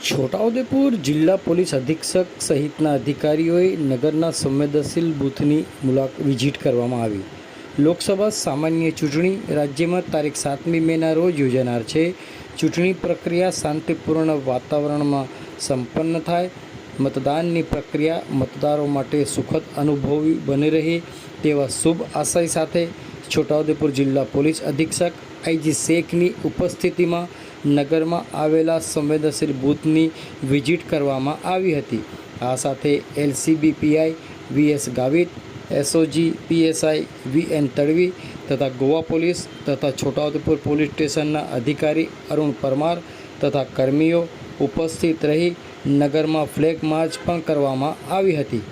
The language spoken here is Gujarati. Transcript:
છોટાઉદેપુર જિલ્લા પોલીસ અધિક્ષક સહિતના અધિકારીઓએ નગરના સંવેદનશીલ બૂથની વિઝિટ કરવામાં આવી। લોકસભા સામાન્ય ચૂંટણી રાજ્યમાં તારીખ 7મી મેના રોજ યોજાનાર છે। ચૂંટણી પ્રક્રિયા શાંતિપૂર્ણ વાતાવરણમાં સંપન્ન થાય, મતદાનની પ્રક્રિયા મતદારો માટે સુખદ અનુભવી બની રહે તેવા શુભ આશય સાથે છોટાઉદેપુર જિલ્લા પોલીસ અધિક્ષક આઈજી શેખની ઉપસ્થિતિમાં નગરમાં આવેલા સંવેદનશીલ બૂથની વિઝિટ કરવામાં આવી હતી। આ સાથે LCB PI VS Gavit, SOG PSI VN Tadvi તથા ગોવા પોલીસ તથા છોટાઉદેપુર પોલીસ સ્ટેશનના અધિકારી અરુણ પરમાર તથા કર્મીઓ ઉપસ્થિત રહી નગરમાં ફ્લેગ માર્ચ પણ કરવામાં આવી હતી।